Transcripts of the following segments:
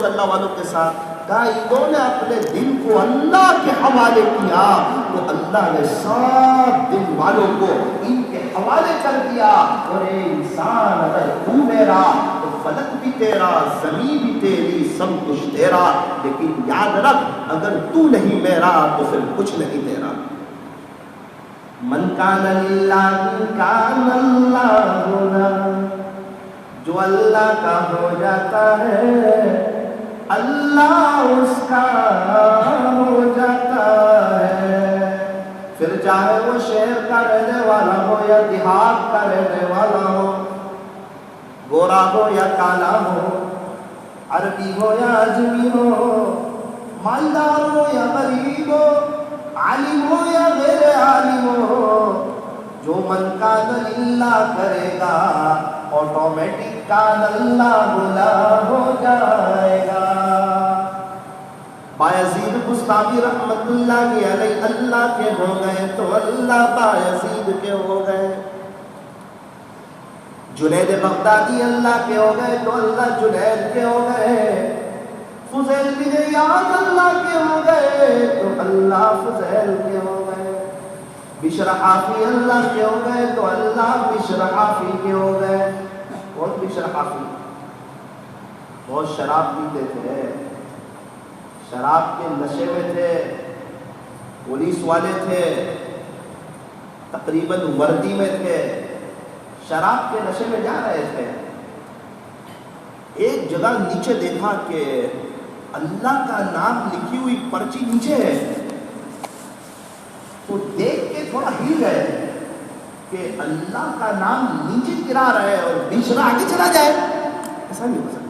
روز اللہ والوں کے ساتھ کہا انہوں نے اپنے دل کو اللہ کے حوالے کیا تو اللہ نے سب دل والوں کو ان کے حوالے کر دیا. اور اے انسان اگر تو میرا تو فلک بھی تیرا، زمین بھی تیری، سب کچھ تیرا، لیکن یاد رکھ اگر تو نہیں میرا تو پھر کچھ نہیں تیرا. من کان للہ کان اللہ لہ، جو اللہ کا ہو جاتا ہے اللہ اس کا ہو جاتا ہے. پھر چاہے وہ شہر کا رہنے والا ہو یا دیہات کا رہنے والا ہو، گورا ہو یا کالا ہو، عربی ہو یا عجمی ہو، مالدار ہو یا غریب ہو، عالم ہو یا غیر عالم ہو، جو من کان للہ کرے گا آٹومیٹک کان اللہ بلا ہو جائے گا. بایزید بستامی رحمت اللہ علیہ اللہ کے ہو گئے تو اللہ بایزید کے ہو گئے. جنید بغدادی اللہ کے ہو گئے تو اللہ جنید کے ہو گئے. فضیل بن عیاض اللہ کے ہو گئے تو اللہ فضیل کے ہو گئے. بشر حافی اللہ کے ہو گئے تو اللہ بشر حافی کے ہو گئے. کون بشر حافی؟ بہت شراب پیتے تھے، شراب کے نشے میں تھے، پولیس والے تھے، تقریباً وردی میں تھے، شراب کے نشے میں جا رہے تھے. ایک جگہ نیچے دیکھا کہ اللہ کا نام لکھی ہوئی پرچی نیچے ہے، تو دیکھ کے تھوڑا ہل گئے کہ اللہ کا نام نیچے گرا رہے اور بشرا آگے چلا جائے، ایسا نہیں ہو سکتا.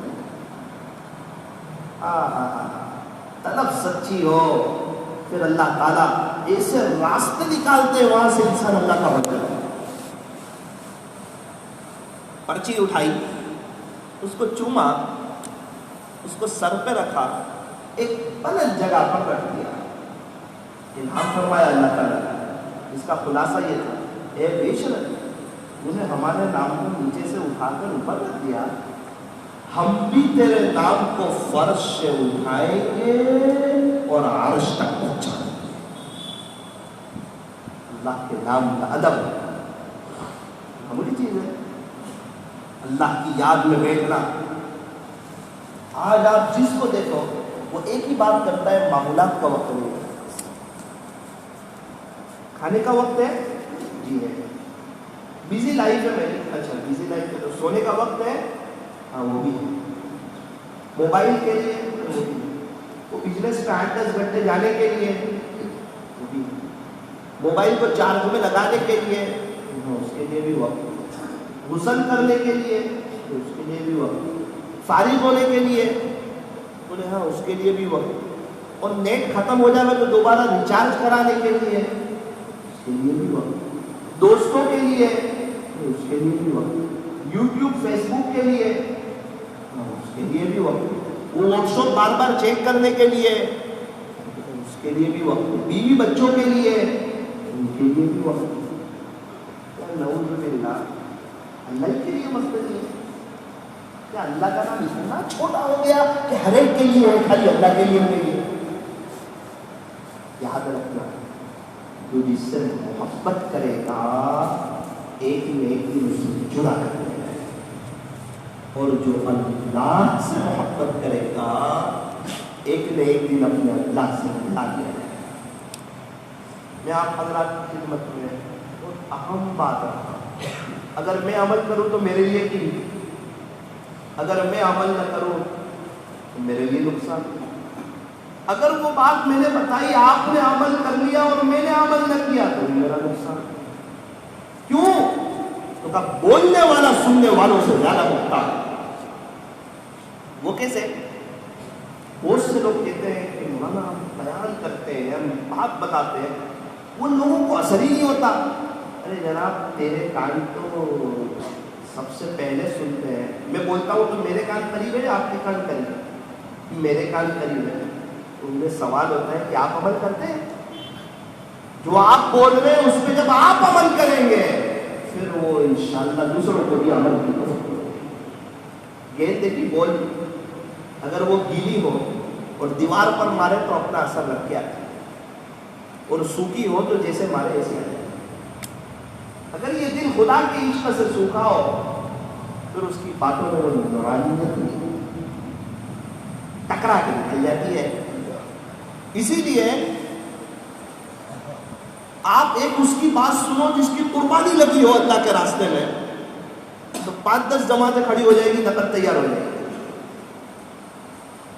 طلب سچی ہو پھر اللہ تعالیٰ ایسے راستے نکالتے ہیں وہاں سے انسان اللہ کا بن جائے. پرچی اٹھائی، اس کو چوما، اس کو سر پہ رکھا، ایک بلند جگہ پر رکھ دیا، انعام فرمایا اللہ تعالیٰ. اس کا خلاصہ یہ تھا، اے بشر انہیں ہمارے نام کو نیچے سے اٹھا کر اوپر رکھ دیا، ہم بھی تیرے نام کو فرش سے اٹھائیں گے اور عرش تک پہنچائیں گے. اللہ کے نام کا ادب معمولی چیز ہے. اللہ کی یاد میں بیٹھنا. آج آپ جس کو دیکھو وہ ایک ہی بات کرتا ہے، معمولات کا وقت نہیں ہے. کھانے کا وقت ہے جی ہے، بزی لائف ہے میری، اچھا بزی لائف ہے تو سونے کا وقت ہے، ہاں وہ بھی ہے. موبائل کے لیے وہ بزنس پہ 8-10 گھنٹے جانے کے لیے وہ بھی، موبائل کو چارج میں لگانے کے لیے اس کے لیے بھی وقت، غسل کرنے کے لیے اس کے لیے بھی وقت، فارغ ہونے کے لیے بولے ہاں اس کے لیے بھی وقت، اور نیٹ ختم ہو جائے تو دوبارہ ریچارج کرانے کے لیے اس کے لیے بھی وقت، دوستوں کے لیے اس کے لیے بھی وقت، یوٹیوب فیس بک کے لیے اس کے لیے بھی وقت، وہ واٹس ایپ بار بار چیک کرنے کے لیے اس کے لیے بھی وقت، بیوی بچوں کے لیے ان کے لیے بھی وقت. نعوذ باللہ اللہ کے لیے مقصد ہے کیا اللہ کا نام اتنا چھوٹا ہو گیا کہ ہر ایک کے لیے ہے، خالی اللہ کے لیے نہیں. یاد رکھنا جو جس سے محبت کرے گا ایک نہ ایک دن اس سے جڑا کرے گا، اور جو اللہ سے محبت کرے گا ایک نہ ایک دن اپنے اللہ سے ملا دیا جائے. میں آپ حضرات کی خدمت میں بہت اہم بات رکھتا ہوں. اگر میں عمل کروں تو میرے لیے کی، اگر میں عمل نہ کروں تو میرے لیے نقصان. اگر وہ بات میں نے بتائی آپ نے عمل کر لیا اور میں نے عمل نہ کیا تو میرا نقصان. کیوں؟ تو کہا بولنے والا سننے والوں سے زیادہ محتاط. وہ کیسے؟ بہت سے لوگ کہتے ہیں کہ مولانا ہم بیان کرتے ہیں، ہم بات بتاتے ہیں، وہ لوگوں کو اثر ہی نہیں ہوتا. ارے جناب تیرے کان تو سب سے پہلے سنتے ہیں. میں بولتا ہوں تو میرے کان قریب ہے، آپ کے کان قریب ہے؟ میرے کان قریب ہے. ان میں سوال ہوتا ہے کہ آپ عمل کرتے ہیں؟ جو آپ بول رہے ہیں اس پہ جب آپ عمل کریں گے پھر وہ انشاءاللہ دوسروں کو بھی عمل کی طرف. گیند دیکھی بول اگر وہ گیلی ہو اور دیوار پر مارے تو اپنا اثر رکھ کے آتا ہے، اور سوکھی ہو تو جیسے مارے ایسے آ جائے۔ اگر یہ دل خدا کے عشق سے سوکھا ہو پھر اس کی باتوں میں وہ نورانیت نہیں ٹکرا کے نکل جاتی ہے۔ اسی لیے آپ ایک اس کی بات سنو جس کی قربانی لگی ہو اللہ کے راستے میں، تو 5-10 جماعتیں کھڑی ہو جائے گی، نقد تیار ہو جائے گی۔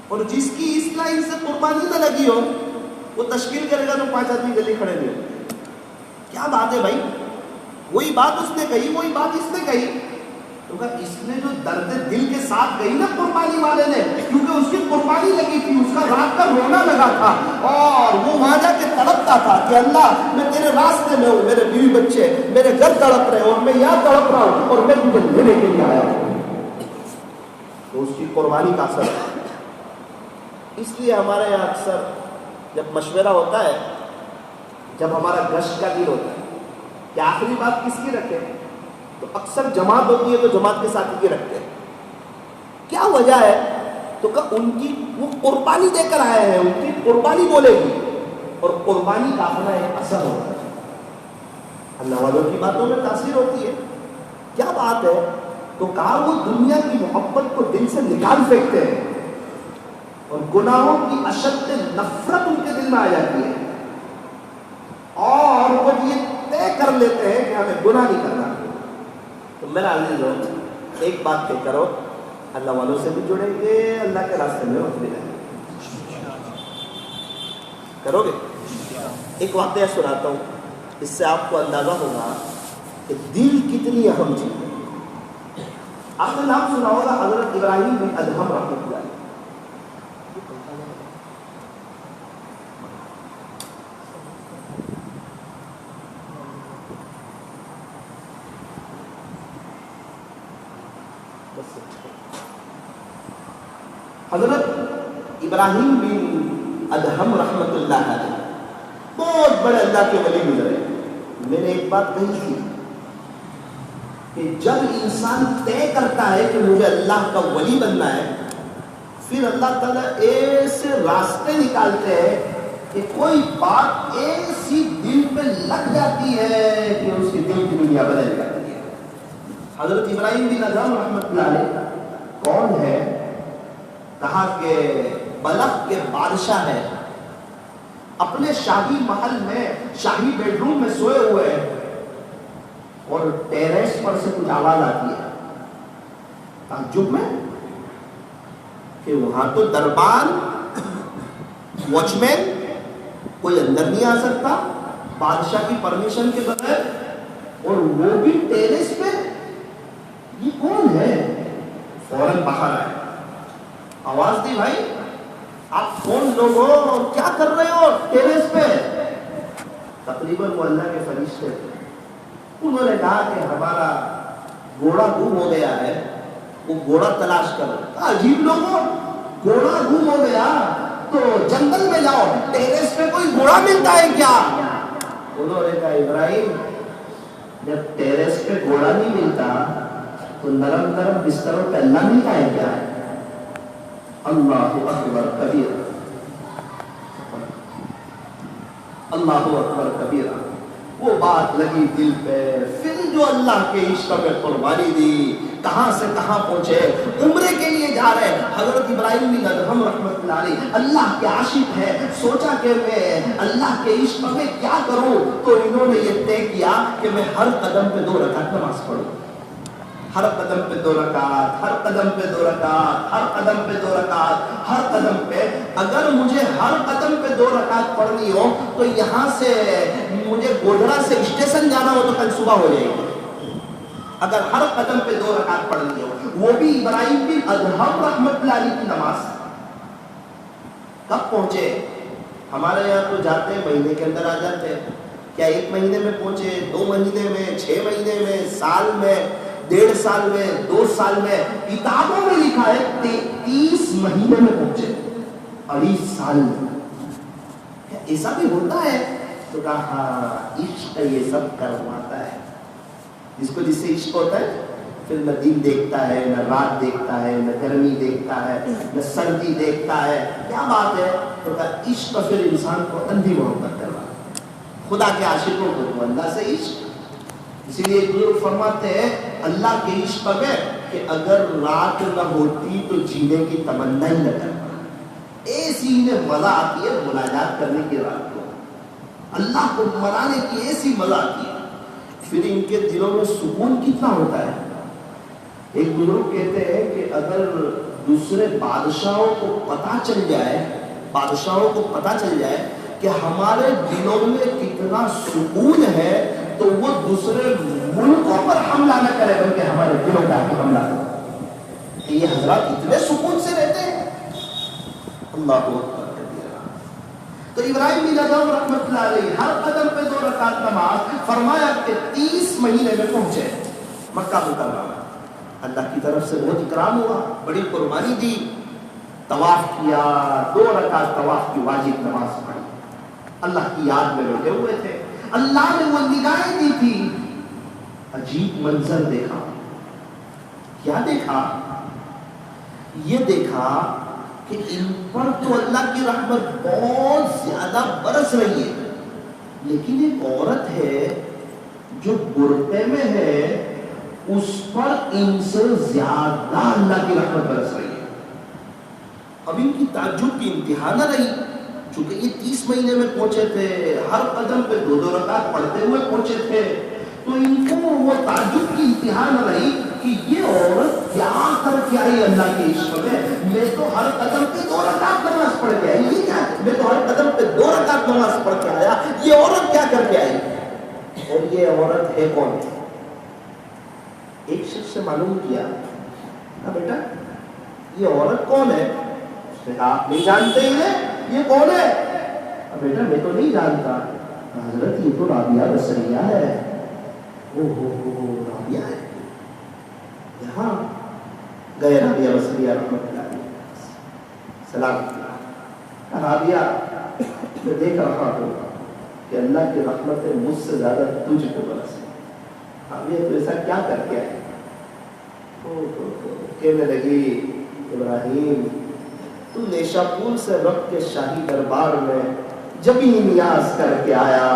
اور جس کی اس لائن سے قربانی نہ لگی ہو وہ تشکیل کرے گا تو 5 آدمی جلدی کھڑے نہیں ہو۔ کیا بات ہے بھائی، وہی بات اس نے کہی، وہی بات اس نے کہی، تو کہا اس نے جو درد دل کے ساتھ گئی نا قربانی والے نے، کیونکہ اس کی قربانی لگی تھی، اس کا رات کا رونا لگا تھا، اور وہ وہاں جا کے تڑپتا تھا کہ اللہ میں تیرے راستے میں ہوں، میرے بیوی بچے میرے گھر تڑپ رہے ہیں اور میں یہاں تڑپ رہا ہوں اور میں تجھے لینے کے لیے آیا ہوں۔ تو اس کی قربانی کا اثر ہے۔ اس لیے ہمارے یہاں اکثر جب مشورہ ہوتا ہے، جب ہمارا گشت کا دن ہوتا ہے کہ آخری بات کس کی رکھے، تو اکثر جماعت ہوتی ہے تو جماعت کے ساتھ ہی رکھتے ہیں۔ کیا وجہ ہے؟ تو کہ ان کی وہ قربانی دے کر آئے ہیں، ان کی قربانی بولے گی، اور قربانی کا اپنا ایک اثر ہوتا ہے، اللہ والوں کی باتوں میں تاثیر ہوتی ہے۔ کیا بات ہے؟ تو کہا وہ دنیا کی محبت کو دل سے نکال پھینکتے ہیں اور گناہوں کی اشد نفرت ان کے دل میں آ جاتی ہے، اور وہ یہ طے کر لیتے ہیں کہ ہمیں گناہ نہیں کرنا۔ تو میرا عزیز ہو، ایک بات طے کرو، اللہ والوں سے بھی جڑیں گے، اللہ کے راستے میں بھی رہیں گے، کرو گے؟ ایک واقعہ سناتا ہوں، اس سے آپ کو اندازہ ہوگا کہ دل کتنی اہم چیز ہے۔ آپ نے نام سنا ہوگا حضرت ابراہیم بن ادہم رحمۃ اللہ علیہ۔ حضرت ابراہیم بن ادہم رحمۃ اللہ علیہ بہت بڑے اللہ کے ولی گزرے۔ میں نے ایک بات کہی تھی کہ جب انسان طے کرتا ہے کہ مجھے اللہ کا ولی بننا ہے، پھر اللہ تعالیٰ ایسے راستے نکالتے ہیں کہ کوئی بات ایسی دل پہ لگ جاتی ہے کہ اس کی دل کی دنیا بدل جاتی ہے۔ حضرت ابراہیم بن ادہم رحمۃ اللہ علیہ کون ہے؟ کہا کہ بلخ کے بادشاہ ہے، اپنے شاہی محل میں شاہی بیڈ روم میں سوئے ہوئے ہیں، اور ٹیریس پر سے کچھ آواز آتی ہے تعجب میں کہ وہاں تو دربان واچ مین کوئی اندر نہیں آ سکتا بادشاہ کی پرمیشن کے بغیر، اور وہ بھی ٹیریس پہ، یہ کون ہے؟ فوراً باہر آئے، آواز دی، بھائی آپ کون لوگ ہو، کیا کر رہے ہو ٹیریس پہ؟ تقریباً وہ اللہ کے فرشتے تھے۔ انہوں نے کہا کہ ہمارا گھوڑا گم ہو گیا ہے، وہ گھوڑا تلاش کرو۔ عجیب لوگوں، گھوڑا گم ہو گیا تو جنگل میں جاؤ، ٹیریس پہ کوئی گھوڑا ملتا ہے کیا؟ انہوں نے کہا ابراہیم جب ٹیریس پہ گھوڑا نہیں ملتا تو نرم نرم بستروں پہ اللہ ملتا ہے کیا؟ اللہ اکبر کبیرہ، اللہ اکبر کبیرہ۔ وہ بات لگی دل پہ، پھر جو اللہ کے عشق میں قربانی دی، کہاں سے کہاں پہنچے، عمرے کے لیے جا رہے۔ حضرت ابراہیم بن ادہم رحمۃ اللہ علیہ اللہ کے عاشق ہے، سوچا کہ میں اللہ کے عشق میں کیا کروں، تو انہوں نے یہ طے کیا کہ میں ہر قدم پہ 2 رکعت نماز پڑھوں، ہر قدم پہ 2 رکعت، ہر قدم پہ 2 رکعت، ہر قدم پہ 2 رکعت، ہر قدم پہ۔ اگر مجھے ہر قدم پہ 2 رکعت پڑھنی ہو تو یہاں سے مجھے گودھرا سے اسٹیشن جانا ہو تو کل صبح ہو جائے گی، اگر ہر قدم پہ 2 رکعت پڑھنی ہو۔ وہ بھی ابراہیم بن ادہم رحمۃ اللہ علیہ کی نماز۔ کب پہنچے؟ ہمارے یہاں تو جاتے ہیں مہینے کے اندر آ جاتے ہیں، کیا 1 مہینے میں پہنچے، 2 مہینے میں، 6 مہینے میں، سال میں، 1.5 سال میں، 2 سال میں؟ کتابوں میں لکھا ہے 33 مہینے میں پہنچے، 2.5 سال میں۔ کیا ایسا بھی ہوتا ہے؟ تو کہا ہاں عشق یہ سب کرواتا ہے، جس سے عشق ہوتا ہے پھر نہ دن دیکھتا ہے، نہ رات دیکھتا ہے، نہ گرمی دیکھتا ہے، نہ سردی دیکھتا ہے. کیا بات ہے؟ تو عشق پھر انسان کو اندھی محبت کروا. خدا کے عاشقوں کو تو اللہ سے عشق. اسی لیے بزرگ فرماتے ہیں اللہ کے عشق میں کہ اگر رات نہ ہوتی تو جینے کی تمنا ہی نہ کرتا. ایسی انہیں مزہ آتی ہے مناجات کرنے کی رات کو، اللہ کو منانے کی ایسی مزہ آتی ہے. پھر ان کے دلوں میں سکون کتنا ہوتا ہے. ایک بزرگ کہتے ہیں کہ اگر دوسرے بادشاہوں کو پتہ چل جائے کہ ہمارے دلوں میں کتنا سکون ہے تو وہ دوسرے ملکوں پر حملہ نہ کرے بلکہ ہمارے دلوں کا حملہ کرے. یہ حضرات اتنے سکون سے رہتے ہیں. اللہ اکبر. تو ابراہیم بن ادھم رحمۃ اللہ علیہ ہر قدم پہ 2 رکعت نماز. فرمایا کہ 30 مہینے میں پہنچے مکہ مکرمہ. اللہ کی طرف سے بہت اکرام ہوا، بڑی قربانی دی. طواف کیا، 2 رکعت طواف کی واجب نماز پڑھی. اللہ کی یاد میں بیٹھے ہوئے تھے. اللہ نے وہ نگاہیں دی تھی. عجیب منظر دیکھا. کیا دیکھا؟ یہ دیکھا کہ ان پر تو اللہ کی رحمت بہت زیادہ برس رہی ہے، لیکن ایک عورت ہے جو برقعے میں ہے، اس پر ان سے زیادہ اللہ کی رحمت برس رہی ہے. اب ان کی تعجب کی انتہا نہ رہی. چونکہ یہ 30 مہینے میں پہنچے تھے، ہر قدم پہ 2 رکعت پڑھتے ہوئے پہنچے تھے، تو ان کو وہ تعجب کی انتہا نہ رہی کہ یہ عورت کیا کر کے آئی اللہ کے عشق میں. میں تو ہر قدم پہ 2 رکعت نماز پڑھ کے آئی. یہ کیا؟ میں تو ہر قدم پہ 2 رکعت نماز پڑھ کے آیا، یہ عورت کیا کر کے آئی؟ اور یہ عورت ہے کون؟ ایک شخص سے معلوم کیا، بیٹا یہ عورت کون ہے؟ اس نے کہا آپ نہیں جانتے ہی ہیں، یہ کون ہے؟ بیٹا میں تو نہیں جانتا. حضرت یہ تو رابعہ بصریہ ہے. رابعہ ہے. یہاں گئے رابعہ بصریہ رحمۃ اللہ علیہ، سلام کیا. رابعہ میں دیکھ رہا ہوں کہ اللہ کی رحمت مجھ سے زیادہ تجھ کو برس ہے. رابعہ تو ایسا کیا کر کے آئے؟ کہنے لگی ابراہیم تو نیشاپور سے رب کے شاہی دربار میں جب ہی نیاز کر کے آیا.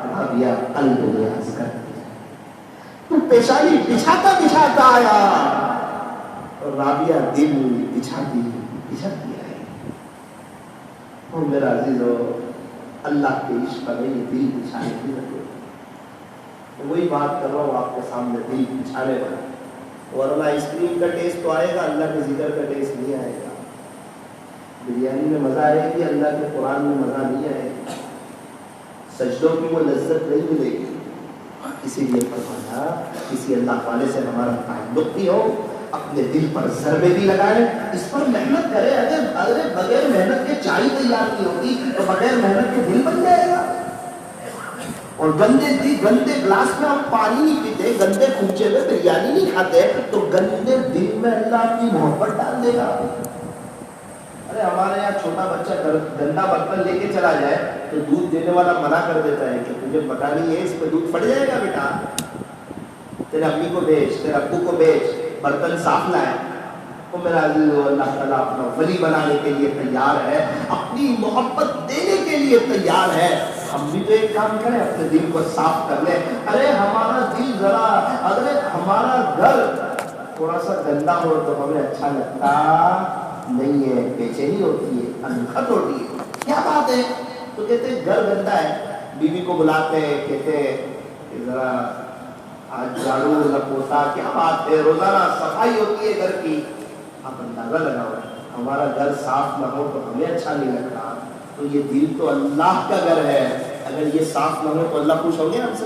رابعہ قلب نیاز کر کے تو پیشانی بچھاتا آیا، اور رابعہ دل بچھاتی آئی. اور میرا عزیزو اللہ کے عشق میں یہ دل بچھانے کی ضرورت. وہی بات کر رہا ہوں آپ کے سامنے، دل بچھانے والا. ورنہ آئس کریم کا ٹیسٹ تو آئے گا، اللہ کے ذکر کا ٹیسٹ نہیں آئے گا. بریانی میں مزہ آئے گی، اللہ کے قرآن میں مزہ نہیں آئے گا. سجدوں کی وہ لذت نہیں ملے گی. اسی لیے فرمایا کسی اللہ والے سے ہمارا تعلق بھی ہو، اپنے دل پر ضربے بھی لگائے، اس پر محنت کرے. اگر بغیر محنت کے چائے تیار نہیں ہوتی تو بغیر محنت کے دل بن جائے گا. اور گندے گلاس میں ہم پانی نہیں پیتے، گندے کھوچے میں بریانی نہیں کھاتے، تو گندے دل میں اللہ اپنی محبت ڈال دے گا. ارے ہمارے یہاں چھوٹا بچہ گندا برتن لے کے چلا جائے تو دودھ دینے والا منع کر دیتا ہے کہ تجھے پتا نہیں ہے اس پہ دودھ پھٹ جائے گا بیٹا، تیرے امی کو بھیج، تیرے ابو کو بھیج، برتن صاف لائے. تو میرا عزیز اللہ تعالیٰ اپنا ولی بنانے کے لیے تیار ہے، اپنی محبت دینے کے لیے تیار ہے. ہم بھی تو ایک کام کریں، اپنے دل کو صاف کر لیں. ارے ہمارا دل ذرا، اگر ہمارا گھر تھوڑا سا گندا ہو تو ہمیں اچھا لگتا نہیں ہے، بے چینی ہوتی ہے، انکھت ہوتی ہے. کیا بات ہے؟ تو کہتے ہیں گھر گندا ہے، بیوی کو بلاتے ہیں، کہتے ہیں کہ ذرا آج جھاڑو نہ پوچھا. کیا بات ہے؟ روزانہ صفائی ہوتی ہے گھر کی. آپ اندازہ لگاؤ، ہمارا گھر صاف نہ ہو تو ہمیں اچھا نہیں لگتا. تو یہ دل تو اللہ کا گھر ہے، اگر یہ صاف نہ ہو تو اللہ خوش ہوں گے ہم سے.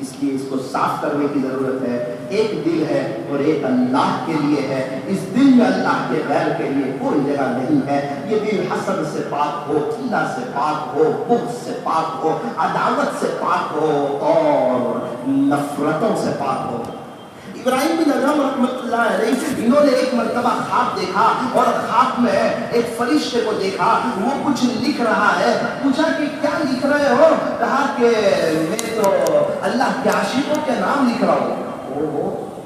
اس لیے اس کو صاف کرنے کی ضرورت ہے. ایک دل ہے اور ایک اللہ کے لیے ہے. اس دل میں اللہ کے غیر کے لیے کوئی جگہ نہیں ہے. یہ دل حسد سے پاک ہو، کینہ سے پاک ہو، بغض سے پاک ہو، عداوت سے پاک ہو اور نفرتوں سے پاک ہو. ابراہیم بن ادھم رحمۃ اللہ علیہ انہوں نے ایک مرتبہ خواب دیکھا، اور خواب میں ایک فرشتے کو دیکھا، وہ کچھ لکھ رہا ہے. پوچھا کہ کیا لکھ رہے ہو؟ کہا کہ میں تو اللہ کے عاشقوں کے نام لکھ رہا ہوں.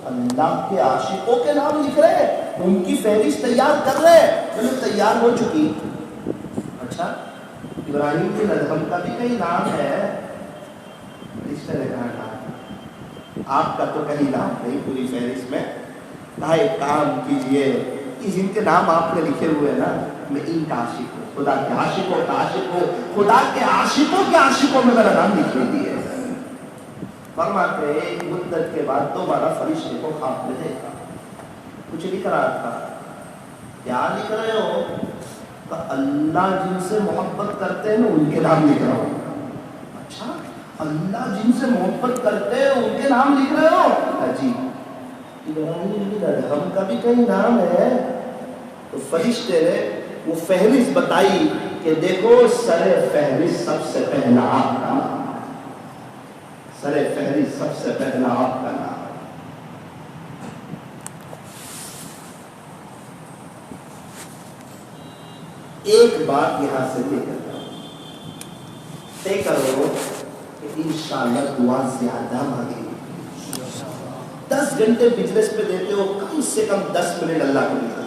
اللہ کے عاشقوں کے نام لکھ رہے ہیں، ان کی فہرست تیار کر رہے ہیں، چلو تیار ہو چکی. اچھا ابراہیم بن ادہم کا بھی کئی نام ہے، اس نے کہا نام آپ کا تو کہیں نام نہیں پوری فہرست میں. کہا ایک کام کیجئے، جن کے نام آپ نے لکھے ہوئے ہیں نا، میں ان کا عاشق ہوں، خدا کے عاشقوں کا عاشق ہوں، خدا کے عاشقوں کے عاشقوں میں میرا نام لکھ دیے. فرماتے ایک مدت کے بعد دوبارہ فرشتے کو خواب میں دیکھا، کچھ لکھ رہا تھا. کیا لکھ رہے ہو؟ کہ اللہ جن سے محبت کرتے ہیں نا ان کے نام لکھ رہا ہوں. اچھا اللہ جن سے محبت کرتے ہیں ان کے نام لکھ رہے ہو؟ عجیب. ابراہیم بن ادہم کا بھی کئی نام ہے. تو فرشتے نے وہ فہرست بتائی کہ دیکھو سر فہرست سب سے پہلا آپ کا نام، سر فہرست سب سے پہلا آپ کا نام. ایک بات یہاں سے طے کرتا ہوں، طے کرو کہ انشاءاللہ دعا زیادہ مانگے. 10 گھنٹے بزنس پہ دیتے ہو، کم سے کم 10 منٹ اللہ کو دیتا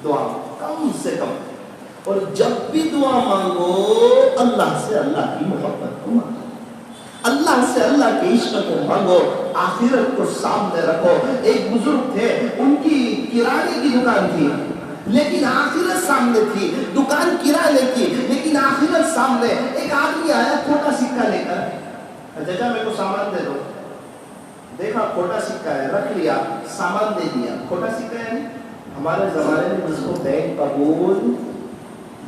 دعا، کم سے کم. اور جب بھی دعا مانگو اللہ سے اللہ کی محبت کو مانگو، اللہ سے اللہ کے عشق کو مانگو، آخرت کو سامنے رکھو. ایک بزرگ تھے، ان کی کرانے کی دکان تھی لیکن آخرت سامنے تھی. دکان کرانے کی لیکن آخرت سامنے. ایک آدمی آیا کھوٹا سکہ لے کر، چچا میرے کو سامان دے دو. دیکھا کھوٹا سکہ ہے، رکھ لیا، سامان دے دیا. کھوٹا سکہ ہے. ہمارے زمانے میں جس کو بینک قبول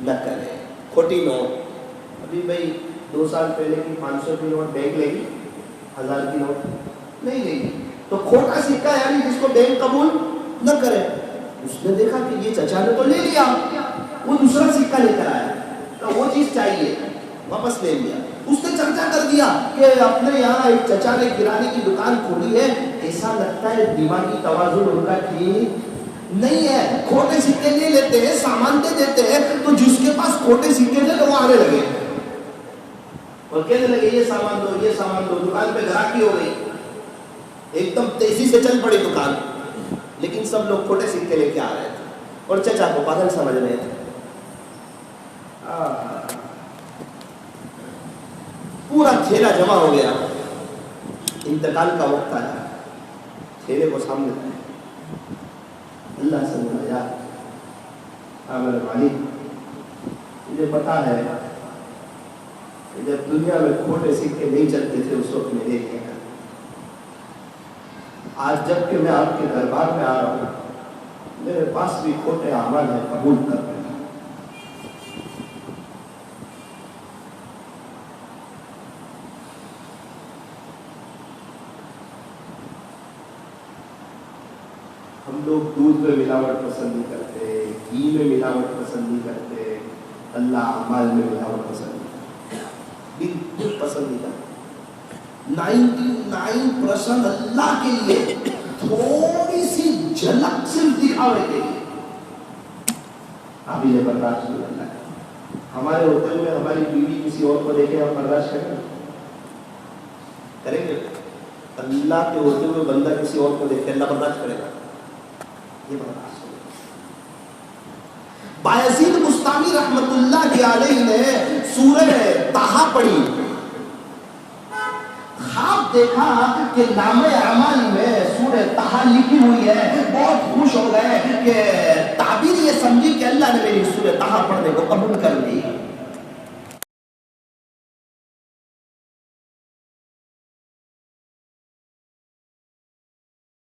نہ کرے، کھوٹی نوٹ. ابھی بھائی 2 سال پہلے کی 500 کی نوٹ بینک لے گی، 1000 کی نوٹ نہیں لے گی. تو کھوٹا سکہ یعنی جس کو بینک قبول نہ کرے. اس نے دیکھا کہ یہ چچا نے تو لے لیا، وہ دوسرا سکہ لے کر آیا، تو وہ چیز چاہیے، واپس لے لیا. اس نے چرچا کر دیا کہ اپنے یہاں ایک چچا نے کرانے کی دکان کھولی ہے، ایسا لگتا ہے دماغی توازن ان کا ٹھیک نہیں ہے. کھوٹے سکے لے لیتے ہیں، سامان دے دیتے ہیں، تو جس کے پاس کھوٹے سکے تھے وہ آنے لگے اور کہنے لگے یہ سامان دو، یہ سامان دو. دکان پہ گراکی ہو گئی، ایک دم تیزی سے چل پڑی دکان. لیکن سب لوگ کھوٹے سکے لے کے آ رہے تھے اور چچا کو پاگل سمجھ رہے تھے. پورا تھیلا جمع ہو گیا، انتقال کا وقت آیا، تھیلے کو سامنے رکھا. اللہ سے بولا یار میرے مالک، مجھے پتا ہے کہ جب دنیا میں کھوٹے سکے نہیں چلتے تھے اس وقت میں لے لیا. آج جب کہ میں آپ کے دربار میں آ رہا ہوں، میرے پاس بھی کھوٹے اعمال ہیں، قبول کر رہے ہیں. ہم لوگ دودھ میں ملاوٹ پسند نہیں کرتے، گھی میں ملاوٹ پسند نہیں کرتے، اللہ اعمال میں ملاوٹ پسند نہیں کرتے، بالکل پسند نہیں کرتے. 99% اللہ کے لیے، تھوڑی سی جھلک صرف دکھاوے کے لیے. ابھی یہ برداشت نہیں کرنا ہے. ہمارے ہوتے ہوئے ہماری بیوی کسی اور کو دیکھے ہم برداشت کریں گے؟ اللہ کے ہوتے ہوئے بندہ کسی اور کو دیکھے اللہ برداشت کرے گا؟ یہ برداشت. بایزید بستامی رحمت اللہ علیہ نے سورہ طٰہٰ پڑھی، خواب دیکھا کہ نامہ اعمال میں سورہ طٰہٰ لکھی ہوئی ہے. بہت خوش ہو گئے کہ تعبیر یہ سمجھی کہ اللہ نے میری سورہ طٰہٰ پڑھنے کو قبول کر لی.